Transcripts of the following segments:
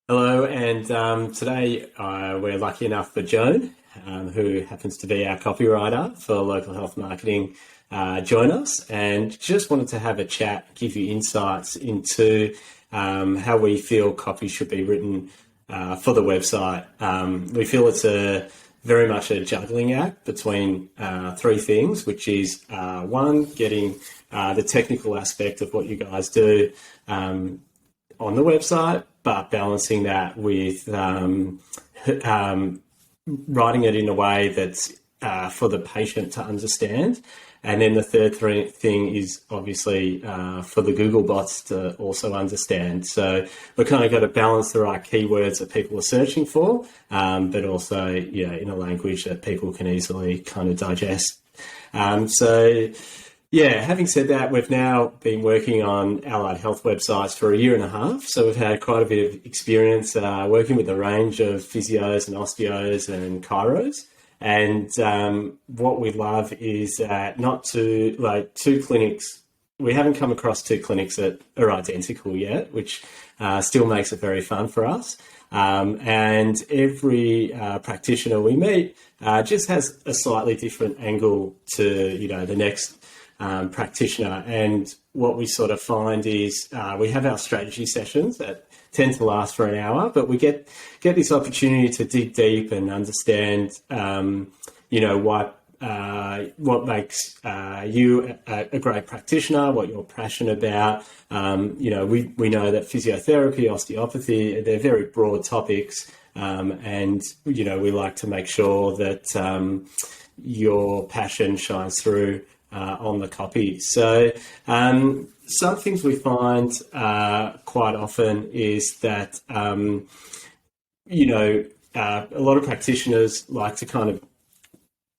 Hello, and today we're lucky enough for Joan, who happens to be our copywriter for local health marketing, join us, and just wanted to have a chat, give you insights into how we feel copy should be written for the website. We feel it's very much a juggling act between three things, which is one, getting the technical aspect of what you guys do on the website, but balancing that with writing it in a way that's for the patient to understand. And then the third thing is obviously for the Google bots to also understand. So we've kind of got to balance the right keywords that people are searching for, but also, in a language that people can easily kind of digest. Having said that, we've now been working on allied health websites for 1.5 years. So we've had quite a bit of experience working with a range of physios and osteos and chiros. And what we love is that two clinics, we haven't come across two clinics that are identical yet, which still makes it very fun for us. And every practitioner we meet just has a slightly different angle to, the next practitioner. And what we sort of find is we have our strategy sessions that tend to last for an hour, but we get this opportunity to dig deep and understand, what makes you a great practitioner, what you're passionate about. We know that physiotherapy, osteopathy, they're very broad topics. And we like to make sure that your passion shines through on the copy. So some things we find quite often is that, a lot of practitioners like to kind of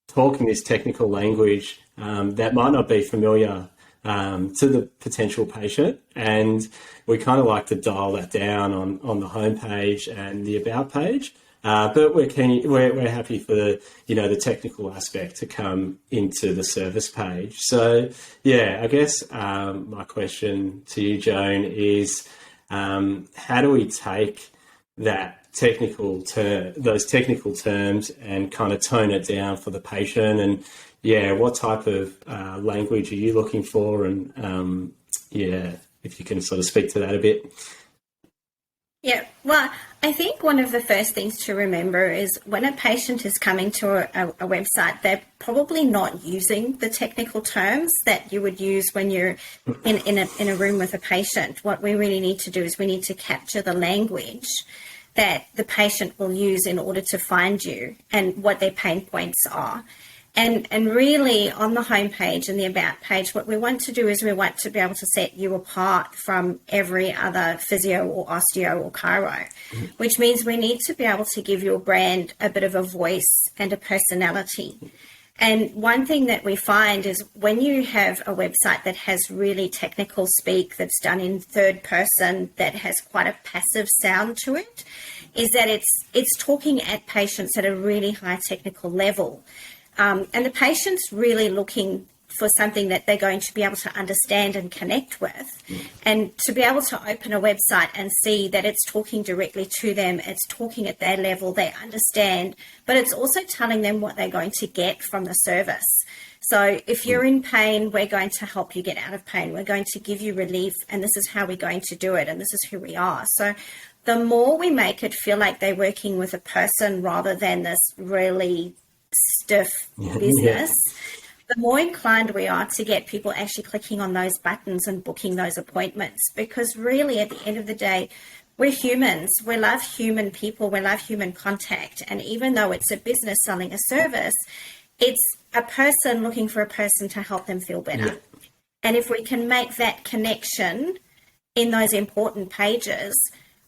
talk in this technical language that might not be familiar to the potential patient. And we kind of like to dial that down on the homepage and the about page. But we're happy for the technical aspect to come into the service page. So I guess my question to you, Joan, is how do we take those technical terms and kind of tone it down for the patient? And what type of language are you looking for? And if you can sort of speak to that a bit. Yeah, well, I think one of the first things to remember is when a patient is coming to a website, they're probably not using the technical terms that you would use when you're in a room with a patient. What we really need to do is we need to capture the language that the patient will use in order to find you and what their pain points are. And really on the homepage and the about page, what we want to do is we want to be able to set you apart from every other physio or osteo or chiro, which means we need to be able to give your brand a bit of a voice and a personality. And one thing that we find is when you have a website that has really technical speak that's done in third person, that has quite a passive sound to it, is that it's talking at patients at a really high technical level. And the patient's really looking for something that they're going to be able to understand and connect with. And to be able to open a website and see that it's talking directly to them, it's talking at their level, they understand, but it's also telling them what they're going to get from the service. So if you're in pain, we're going to help you get out of pain. We're going to give you relief, and this is how we're going to do it, and this is who we are. So the more we make it feel like they're working with a person rather than this really stiff business, the more inclined we are to get people actually clicking on those buttons and booking those appointments. Because really, at the end of the day, we're humans. We love human people. We love human contact. And even though it's a business selling a service, it's a person looking for a person to help them feel better. Yeah. And if we can make that connection in those important pages,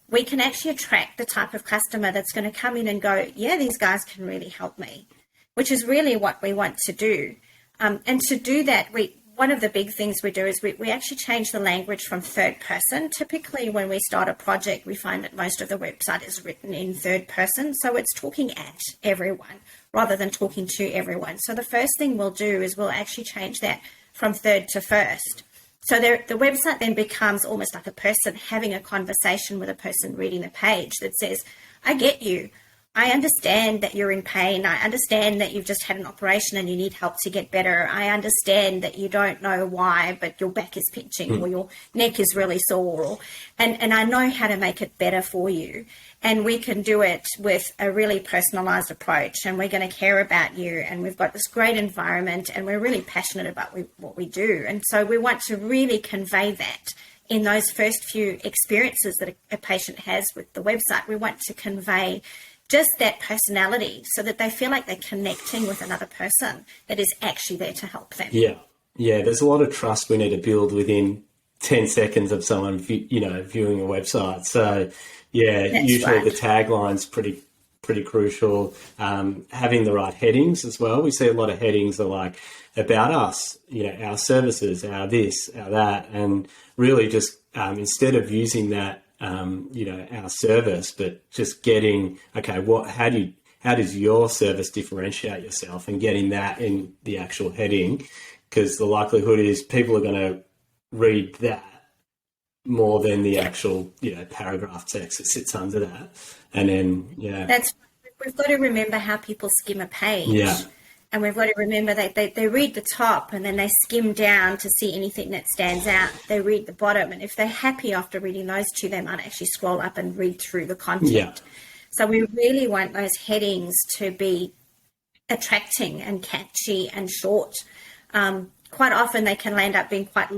we can actually attract the type of customer that's going to come in and go, yeah, these guys can really help me, which is really what we want to do. And to do that, one of the big things we do is we actually change the language from third person. Typically, when we start a project, we find that most of the website is written in third person. So it's talking at everyone rather than talking to everyone. So the first thing we'll do is we'll actually change that from third to first. So the website then becomes almost like a person having a conversation with a person reading the page that says, I get you. I understand that you're in pain. I understand that you've just had an operation and you need help to get better. I understand that you don't know why, but your back is pinching or your neck is really sore. And I know how to make it better for you. And we can do it with a really personalized approach, and we're going to care about you. And we've got this great environment, and we're really passionate about what we do. And so we want to really convey that in those first few experiences that a patient has with the website. We want to convey just that personality so that they feel like they're connecting with another person that is actually there to help them. Yeah. There's a lot of trust we need to build within 10 seconds of someone, viewing a website. So, That's usually right. the tagline's pretty crucial. Having the right headings as well. We see a lot of headings are like about us, our services, our this, our that, and really just instead of using that, our service, but just getting, okay, how does your service differentiate yourself, and getting that in the actual heading, because the likelihood is people are going to read that more than the actual, paragraph text that sits under that. And then, We've got to remember how people skim a page. Yeah. And we've got to remember that they read the top and then they skim down to see anything that stands out. They read the bottom. And if they're happy after reading those two, they might actually scroll up and read through the content. Yeah. So we really want those headings to be attracting and catchy and short. Quite often they can end up being quite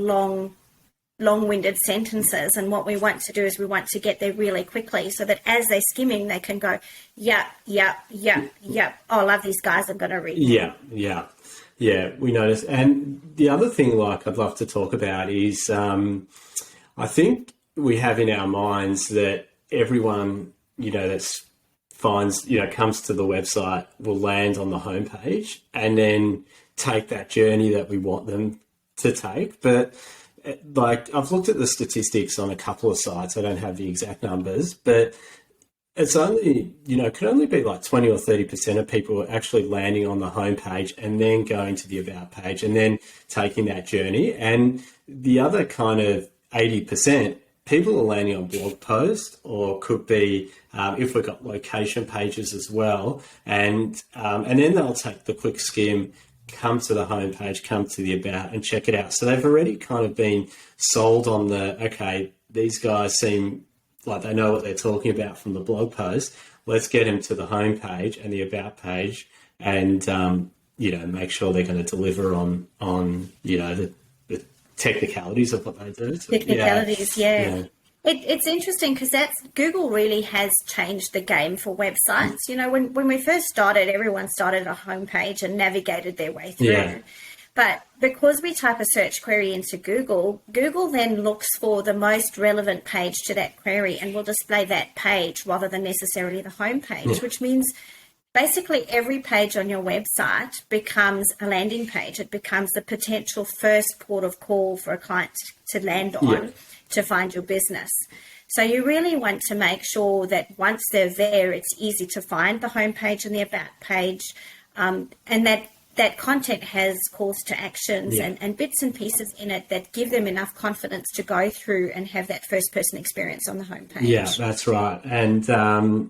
long-winded sentences, and what we want to do is we want to get there really quickly so that as they're skimming they can go, yep, oh, I love these guys, I'm going to read them. We notice. And the other thing I'd love to talk about is I think we have in our minds that everyone comes to the website will land on the homepage and then take that journey that we want them to take. But I've looked at the statistics on a couple of sites. I don't have the exact numbers, but it's only, could only be like 20 or 30% of people actually landing on the homepage and then going to the about page and then taking that journey. And the other kind of 80%, people are landing on blog posts, or could be, if we've got location pages as well. And then they'll take the quick skim, come to the homepage, come to the about and check it out. So they've already kind of been sold on okay, these guys seem like they know what they're talking about from the blog post. Let's get them to the homepage and the about page and, make sure they're going to deliver on the technicalities of what they do. So, Technicalities, yeah. It's interesting because Google really has changed the game for websites. When we first started, everyone started a homepage and navigated their way through. Yeah. But because we type a search query into Google, Google then looks for the most relevant page to that query and will display that page rather than necessarily the homepage, which means basically every page on your website becomes a landing page. It becomes the potential first port of call for a client to land on to find your business. So you really want to make sure that once they're there, it's easy to find the homepage and the about page, and that content has calls to actions and bits and pieces in it that give them enough confidence to go through and have that first person experience on the homepage. Yeah, that's right. And so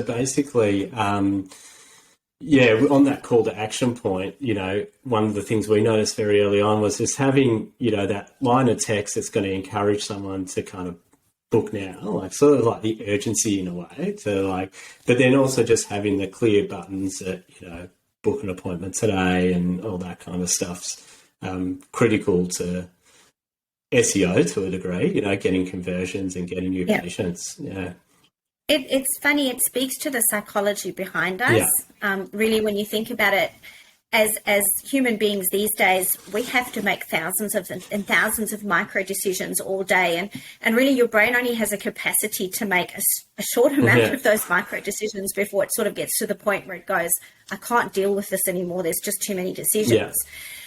basically, on that call to action point, one of the things we noticed very early on was just having, that line of text that's going to encourage someone to kind of book now, sort of like the urgency in a way but then also just having the clear buttons that, book an appointment today and all that kind of stuff's critical to SEO to a degree, getting conversions and getting new patients. Yeah. It's funny, it speaks to the psychology behind us. Really, when you think about it, as human beings these days, we have to make thousands of micro decisions all day. And really, your brain only has a capacity to make a short amount of those micro decisions before it sort of gets to the point where it goes, I can't deal with this anymore. There's just too many decisions. Yeah.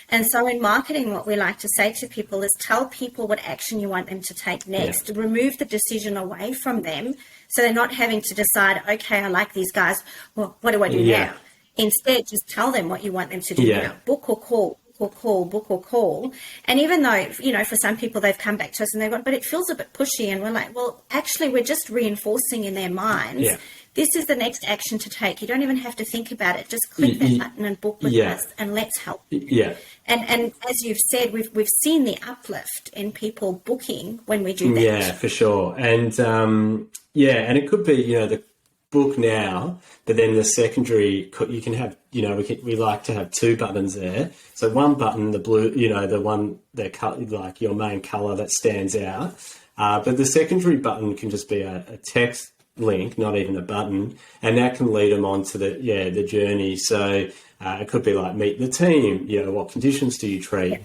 And so in marketing, what we like to say to people is tell people what action you want them to take next. Yeah. Remove the decision away from them so they're not having to decide, okay, I like these guys. Well, what do I do now? Instead, just tell them what you want them to do now. Book or call or call, book or call. And even though, for some people they've come back to us and they've gone, but it feels a bit pushy. And we're like, well, actually, we're just reinforcing in their minds. Yeah. This is the next action to take. You don't even have to think about it. Just click that button and book with us, and let's help you. Yeah. And as you've said, we've seen the uplift in people booking when we do that. Yeah, for sure. And and it could be, the book now, but then the secondary, you can have, we like to have two buttons there. So one button, the blue, the one that like your main color that stands out. But the secondary button can just be a text link, not even a button, and that can lead them on to the journey. So it could be like meet the team. What conditions do you treat?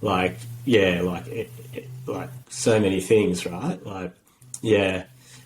Like so many things, right?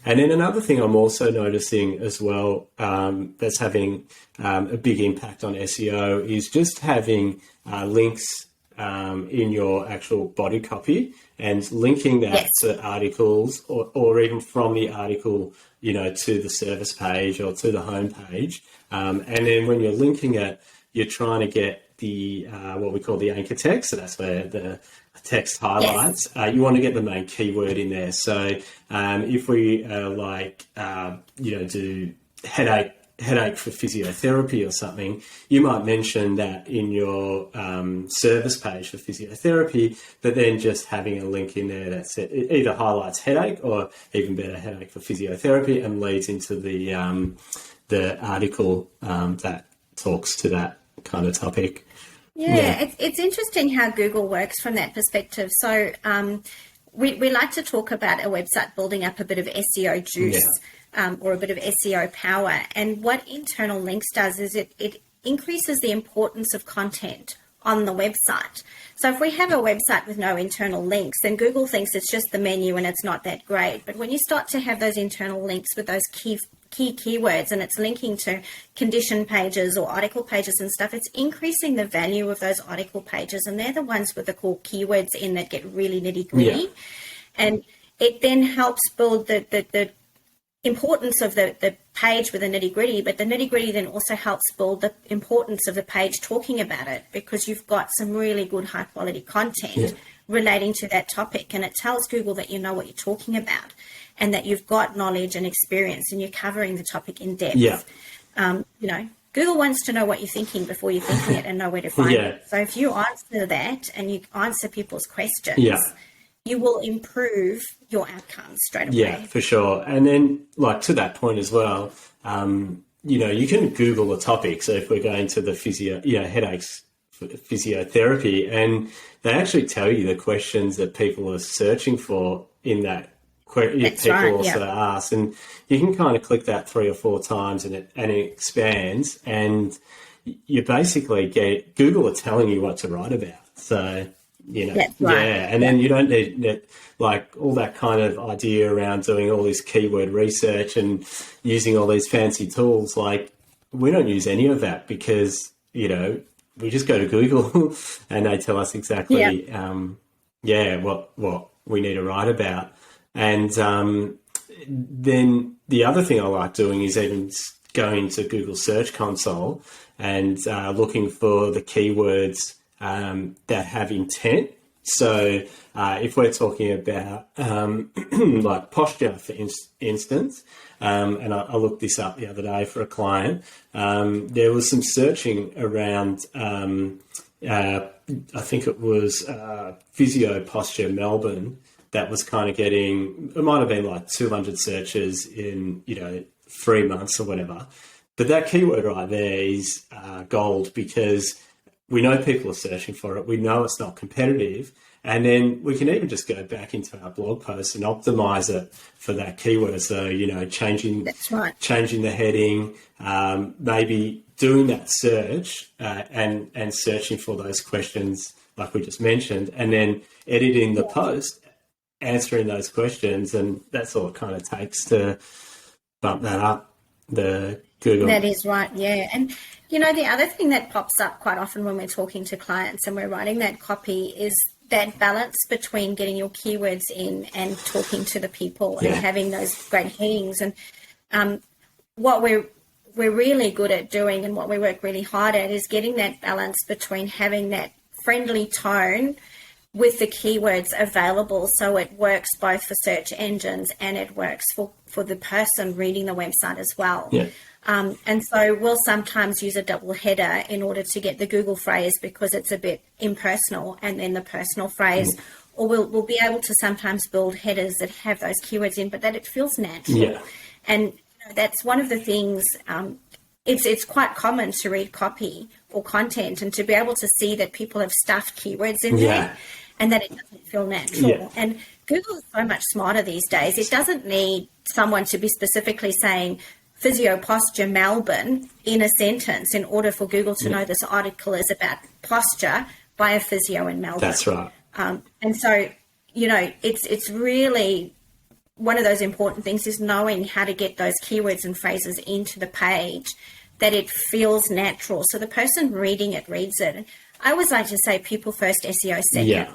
And then another thing I'm also noticing as well that's having a big impact on SEO is just having links in your actual body copy and linking that to articles or even from the article, to the service page or to the home page. And then when you're linking it, you're trying to get the what we call the anchor text. So that's where the text highlights. You want to get the main keyword in there. So if we do headache for physiotherapy or something, you might mention that in your service page for physiotherapy, but then just having a link in there that either highlights headache or even better headache for physiotherapy and leads into the article that talks to that kind of topic. It's interesting how Google works from that perspective. So we like to talk about a website building up a bit of SEO juice. Or a bit of SEO power. And what internal links does is it increases the importance of content on the website. So if we have a website with no internal links, then Google thinks it's just the menu and it's not that great. But when you start to have those internal links with those key keywords and it's linking to condition pages or article pages and stuff, it's increasing the value of those article pages. And they're the ones with the cool keywords in that get really nitty-gritty. And it then helps build the importance of the page with the nitty-gritty, but the nitty-gritty then also helps build the importance of the page talking about it, because you've got some really good high-quality content relating to that topic, and it tells Google that you know what you're talking about and that you've got knowledge and experience and you're covering the topic in depth. Google wants to know what you're thinking before you're thinking it and know where to find it. So if you answer that and you answer people's questions, you will improve your outcomes straight away. Yeah, for sure. And then, to that point as well, you can Google a topic. So if we're going to the headaches, physiotherapy, and they actually tell you the questions that people are searching for in that people also ask, and you can kind of click that 3 or 4 times, and it expands, and you basically get Google are telling you what to write about. So. And then you don't need all that kind of idea around doing all this keyword research and using all these fancy tools. Like, we don't use any of that because, we just go to Google and they tell us exactly, what we need to write about. And then the other thing I like doing is even going to Google Search Console and looking for the keywords that have intent. So if we're talking about like posture, for instance, and I looked this up the other day for a client, there was some searching around, I think it was Physio Posture Melbourne, that was kind of getting, it might have been like 200 searches in, 3 months or whatever. But that keyword right there is gold, because we know people are searching for it. We know it's not competitive. And then we can even just go back into our blog post and optimize it for that keyword. So, changing the heading, maybe doing that search and searching for those questions like we just mentioned, and then editing the post, answering those questions. And that's all it kind of takes to bump that up, the Google. That is right, yeah. And, the other thing that pops up quite often when we're talking to clients and we're writing that copy is that balance between getting your keywords in and talking to the people and having those great headings. And what we're we're really good at doing and what we work really hard at is getting that balance between having that friendly tone with the keywords available so it works both for search engines and it works for the person reading the website as well. Yeah. And so we'll sometimes use a double header in order to get the Google phrase because it's a bit impersonal, and then the personal phrase. Or we'll be able to sometimes build headers that have those keywords in, but that it feels natural. Yeah. And that's one of the things, it's quite common to read copy or content and to be able to see that people have stuffed keywords in there and that it doesn't feel natural. Yeah. And Google is so much smarter these days. It doesn't need someone to be specifically saying physio posture Melbourne in a sentence in order for Google to know this article is about posture by a physio in Melbourne. That's right. And so, it's really one of those important things is knowing how to get those keywords and phrases into the page that it feels natural. So the person reading it reads it. I always like to say people first, SEO second. Yeah.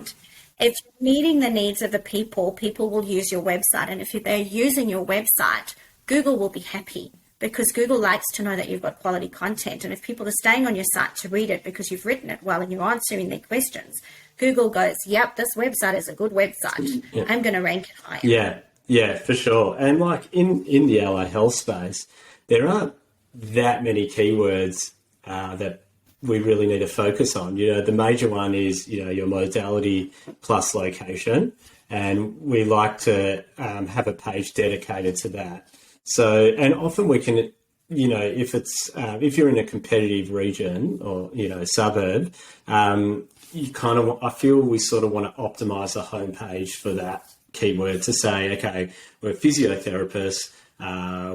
If you're meeting the needs of the people will use your website. And if they're using your website, Google will be happy because Google likes to know that you've got quality content. And if people are staying on your site to read it because you've written it well and you're answering their questions, Google goes, yep, this website is a good website. Yeah. I'm going to rank it higher. Yeah, for sure. And like in the allied health space, there aren't that many keywords that we really need to focus on. The major one is, your modality plus location. And we like to have a page dedicated to that. So, and often we can, if you're in a competitive region or, suburb, I feel we sort of want to optimize the homepage for that keyword to say, okay, we're physiotherapists,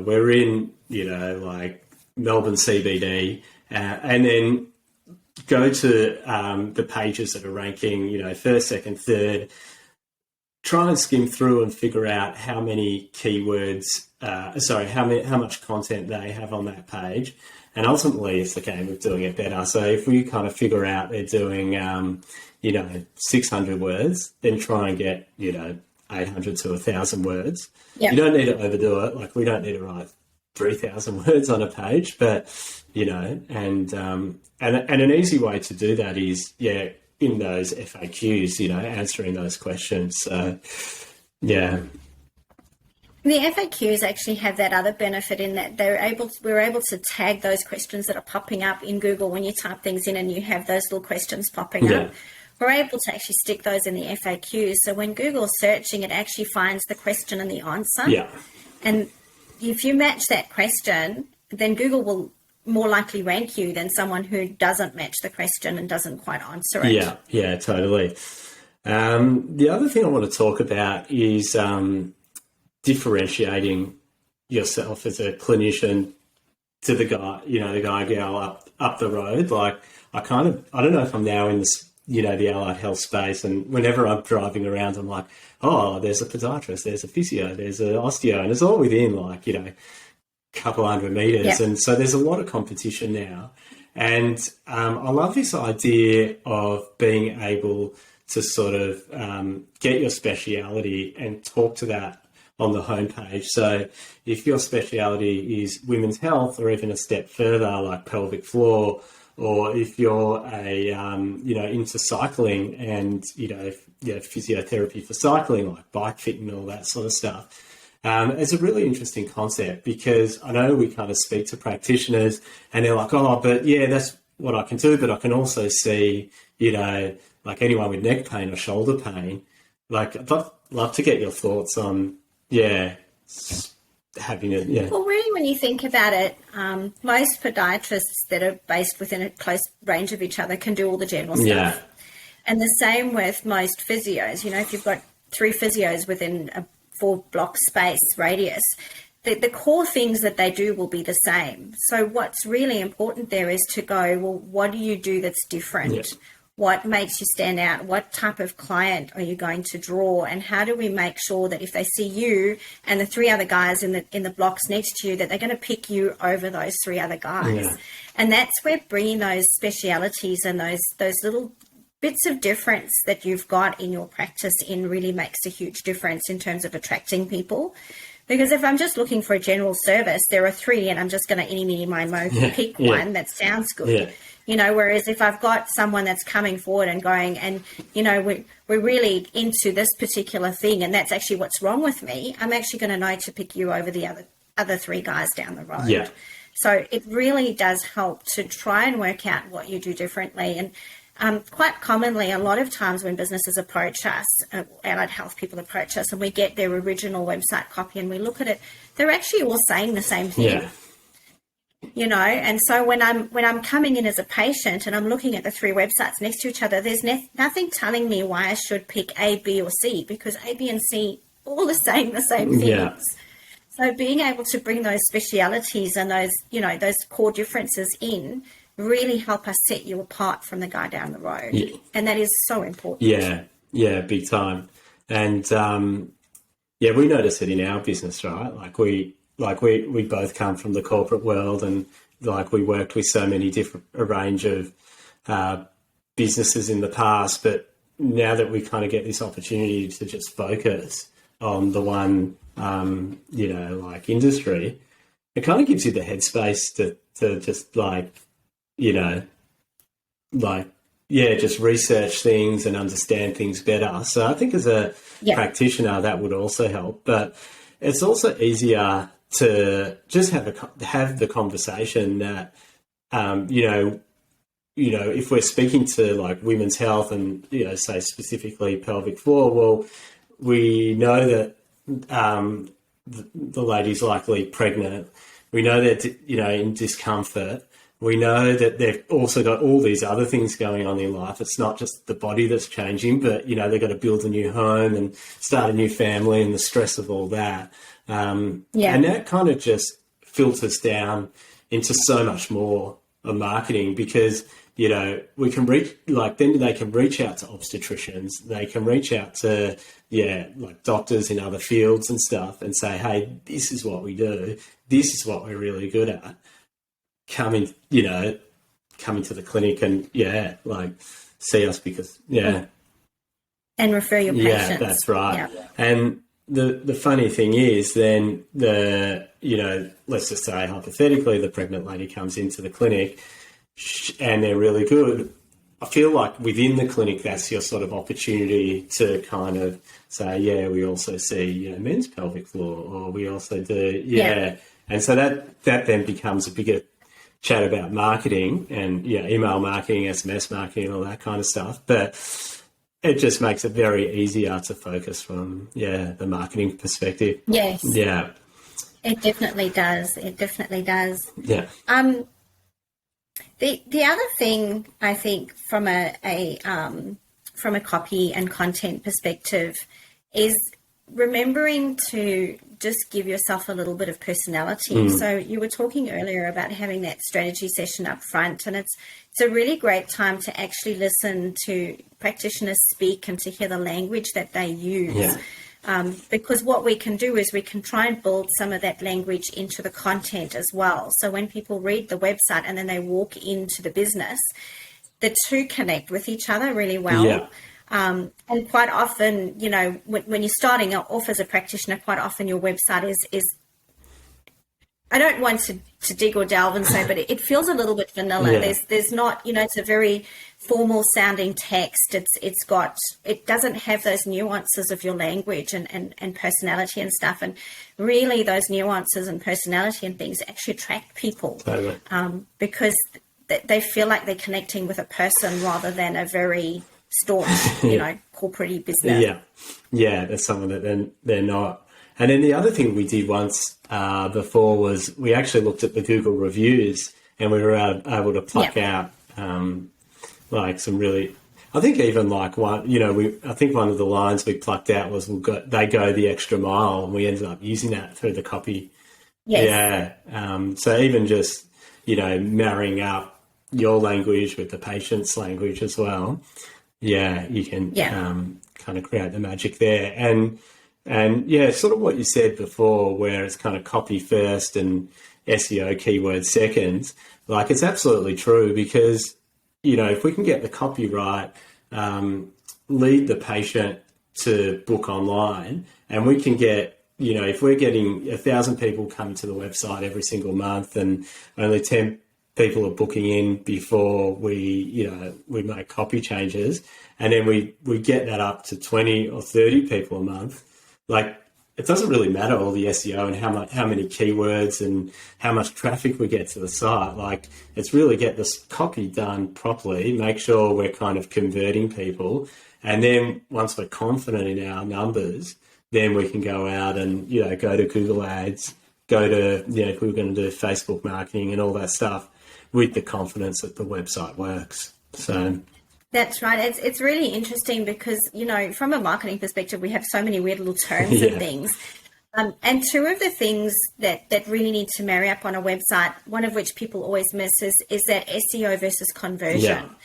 we're in, like Melbourne CBD, and then go to the pages that are ranking, first, second, third, try and skim through and figure out how many keywords, how much content they have on that page. And ultimately, it's the game of doing it better. So if we kind of figure out they're doing, 600 words, then try and get, 800 to 1,000 words. Yep. You don't need to overdo it. Like we don't need to write 3,000 words on a page, but, and an easy way to do that is, in those FAQs, answering those questions. So, yeah. The FAQs actually have that other benefit in that we're able to tag those questions that are popping up in Google when you type things in and you have those little questions popping up. We're able to actually stick those in the FAQs. So when Google's searching, it actually finds the question and the answer. Yeah. And if you match that question, then Google will more likely rank you than someone who doesn't match the question and doesn't quite answer it. Yeah, totally. The other thing I want to talk about is differentiating yourself as a clinician to the guy girl up the road. Like I don't know if I'm now in this, the allied health space, and whenever I'm driving around, I'm like, oh, there's a podiatrist, there's a physio, there's an osteo, and it's all within like, couple 100 meters. Yep. And so there's a lot of competition now. And I love this idea of being able to sort of get your speciality and talk to that on the homepage. So if your speciality is women's health or even a step further like pelvic floor, or if you're into cycling and, physiotherapy for cycling, like bike fitting and all that sort of stuff, it's a really interesting concept because I know we kind of speak to practitioners and they're like, oh, but yeah, that's what I can do. But I can also see, like anyone with neck pain or shoulder pain, like I'd love to get your thoughts on, having it. Yeah. Well, really, when you think about it, most podiatrists that are based within a close range of each other can do all the general stuff. Yeah. And the same with most physios. If you've got 3 physios within a 4-block space radius, the core things that they do will be the same. So what's really important there is to go, well, what do you do that's different? Yeah. What makes you stand out? What type of client are you going to draw? And how do we make sure that if they see you and the 3 other guys in the blocks next to you, that they're going to pick you over those 3 other guys? Yeah. And that's where bringing those specialities and those little bits of difference that you've got in your practice in really makes a huge difference in terms of attracting people. Because if I'm just looking for a general service, there are 3 and I'm just going to eeny, meeny, miny, moe, pick one that sounds good. Whereas if I've got someone that's coming forward and going, and, we're really into this particular thing and that's actually what's wrong with me, I'm actually going to know to pick you over the other 3 guys down the road. Yeah. So it really does help to try and work out what you do differently. And quite commonly, a lot of times when businesses approach us, allied health people approach us, and we get their original website copy and we look at it, they're actually all saying the same thing. Yeah. And so when I'm coming in as a patient and I'm looking at the 3 websites next to each other, there's nothing telling me why I should pick A, B, or C, because A, B, and C all are saying the same things. Yeah. So being able to bring those specialities and those core differences in really help us set you apart from the guy down the road. Yeah. And that is so important. Yeah, big time. And we notice it in our business, right? We both come from the corporate world, and we worked with so many a range of businesses in the past, but now that we kind of get this opportunity to just focus on the one industry, it kind of gives you the headspace to just just research things and understand things better. So I think as a practitioner, that would also help. But it's also easier to just have the conversation that, if we're speaking to women's health and, say specifically pelvic floor, well, we know that the lady's likely pregnant. We know that, in discomfort. We know that they've also got all these other things going on in life. It's not just the body that's changing, but, they've got to build a new home and start a new family and the stress of all that. And that kind of just filters down into so much more of marketing, because, we can reach, then they can reach out to obstetricians. They can reach out to, doctors in other fields and stuff and say, hey, this is what we do. This is what we're really good at. Come into the clinic and see us because and refer your patients. Yeah, that's right. Yeah. And the funny thing is, then let's just say hypothetically the pregnant lady comes into the clinic and they're really good. I feel like within the clinic, that's your sort of opportunity to kind of say, we also see men's pelvic floor, or we also do and so that then becomes a bigger chat about marketing and email marketing, SMS marketing, all that kind of stuff. But it just makes it very easier to focus from the marketing perspective. Yes. Yeah. It definitely does. It definitely does. Yeah. The other thing I think from a copy and content perspective is remembering to just give yourself a little bit of personality. So you were talking earlier about having that strategy session up front, and it's a really great time to actually listen to practitioners speak and to hear the language that they use. Yeah. Because what we can do is we can try and build some of that language into the content as well. So when people read the website and then they walk into the business, the two connect with each other really well. Yeah. And quite often, when you're starting off as a practitioner, quite often your website is I don't want to dig or delve and say, but it feels a little bit vanilla. Yeah. There's not, it's a very formal sounding text. It doesn't have those nuances of your language and personality and stuff. And really those nuances and personality and things actually attract people. Totally. Because they feel like they're connecting with a person rather than a very staunch, corporate business. Yeah, that's someone that they're not. And then the other thing we did once before was we actually looked at the Google reviews, and we were able to pluck out some really, I think even one, I think one of the lines we plucked out was they go the extra mile, and we ended up using that through the copy. Yes. Yeah. So even just, marrying up your language with the patient's language as well. Yeah, you can kind of create the magic there. And sort of what you said before, where it's kind of copy first and SEO keyword second, it's absolutely true, because, if we can get the copy right, lead the patient to book online, and we can get you know, if we're getting 1,000 people come to the website every single month and only 10 people are booking in before we make copy changes, and then we get that up to 20 or 30 people a month, like, it doesn't really matter all the SEO and how many keywords and how much traffic we get to the site. Like, it's really get this copy done properly, make sure we're kind of converting people. And then once we're confident in our numbers, then we can go out and, you know, go to Google Ads, go to, you know, if we were going to do Facebook marketing and all that stuff with the confidence that the website works. So... That's right. It's really interesting because, you know, from a marketing perspective, we have so many weird little terms and things. And two of the things that really need to marry up on a website, one of which people always miss is that SEO versus conversion.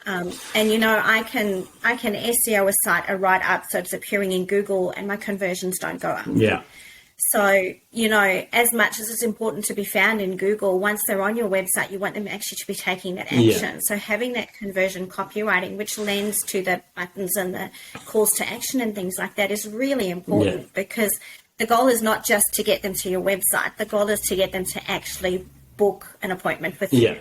Yeah. And, you know, I can SEO a site right up so it's appearing in Google and my conversions don't go up. Yeah. So, you know, as much as it's important to be found in Google, once they're on your website, you want them actually to be taking that action. Yeah. So having that conversion copywriting, which lends to the buttons and the calls to action and things like that, is really important because the goal is not just to get them to your website. The goal is to get them to actually book an appointment with you.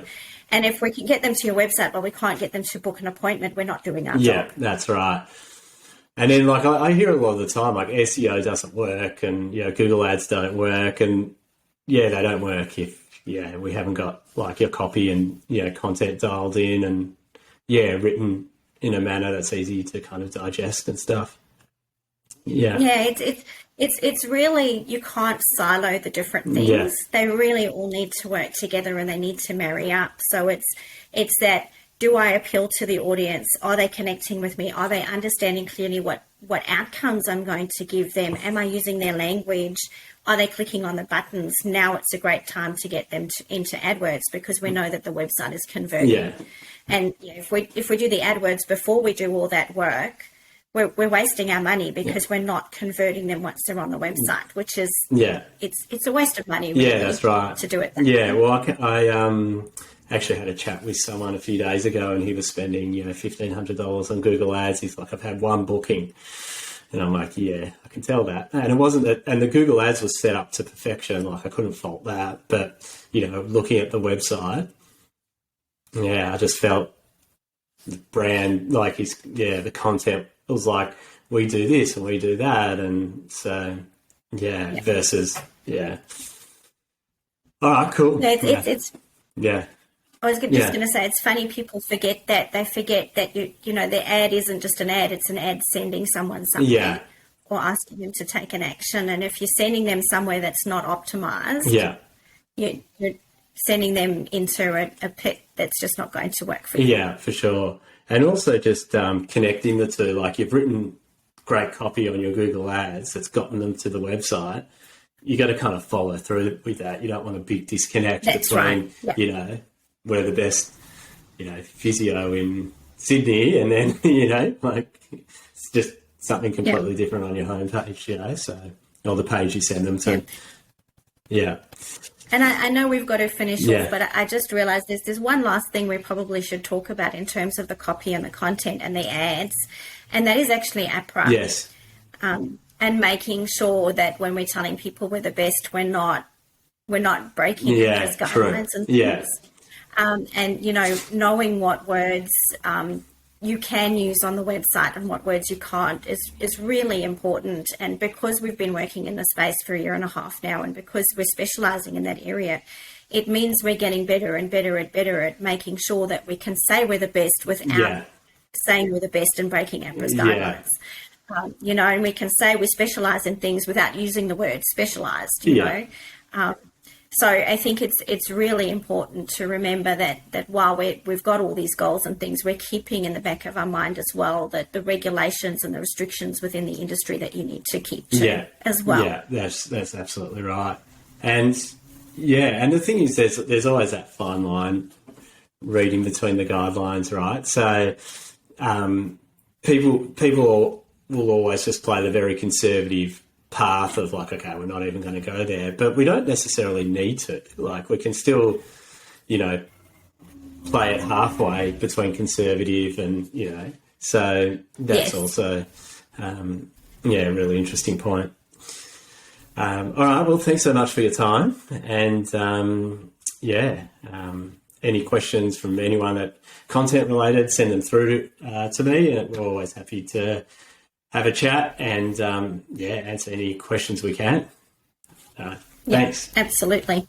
And if we can get them to your website, but we can't get them to book an appointment, we're not doing our job. Yeah, that's right. And then, like, I hear a lot of the time, like, SEO doesn't work and, you know, Google Ads don't work. And, yeah, they don't work if, we haven't got, like, your copy and, you know, content dialed in and, written in a manner that's easy to kind of digest and stuff. Yeah. Yeah, it's really, you can't silo the different things. Yeah. They really all need to work together and they need to marry up. So it's that, do I appeal to the audience? Are they connecting with me? Are they understanding clearly what outcomes I'm going to give them? Am I using their language? Are they clicking on the buttons? Now it's a great time to get them into AdWords because we know that the website is converting. Yeah. And if we do the AdWords before we do all that work, we're wasting our money because we're not converting them once they're on the website, which is it's a waste of money. Really, that's right. To do it. Well, I actually had a chat with someone a few days ago and he was spending, $1,500 on Google Ads. He's like, I've had one booking. And I'm like, yeah, I can tell that. And it wasn't that, and the Google Ads was set up to perfection. Like, I couldn't fault that. But, looking at the website, I just felt the brand, like the content was like, we do this and we do that. And so, versus, All right, cool. No, it's I was just going to say, it's funny, people forget that. They forget that, the ad isn't just an ad, it's an ad sending someone something or asking them to take an action. And if you're sending them somewhere that's not optimized, you're sending them into a pit that's just not going to work for you. Yeah, for sure. And also just connecting the two, like you've written great copy on your Google Ads that's gotten them to the website. You got to kind of follow through with that. You don't want a big disconnect between, we're the best, physio in Sydney, and then, it's just something completely different on your homepage, so, or the page you send them to. Yeah. And I know we've got to finish off, but I just realised there's one last thing we probably should talk about in terms of the copy and the content and the ads, and that is actually AHPRHA. Yes. And making sure that when we're telling people we're the best, we're not breaking those guidelines and things. Yeah. And, knowing what words you can use on the website and what words you can't is really important. And because we've been working in the space for 1.5 years now, and because we're specialising in that area, it means we're getting better and better and better at making sure that we can say we're the best without saying we're the best and breaking AHPRHA's guidelines. And we can say we specialise in things without using the word specialised, you know. So I think it's really important to remember that while we've got all these goals and things, we're keeping in the back of our mind as well that the regulations and the restrictions within the industry that you need to keep to as well. Yeah, that's absolutely right. And and the thing is there's always that fine line reading between the guidelines, right? So people will always just play the very conservative path of like, okay, we're not even going to go there, but we don't necessarily need to. Like, we can still, play it halfway between conservative and, so that's also, a really interesting point. All right. Well, thanks so much for your time. And any questions from anyone at content related, send them through to me. And we're always happy to have a chat and answer any questions we can. Thanks. Absolutely.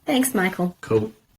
Thanks, Michael. Cool.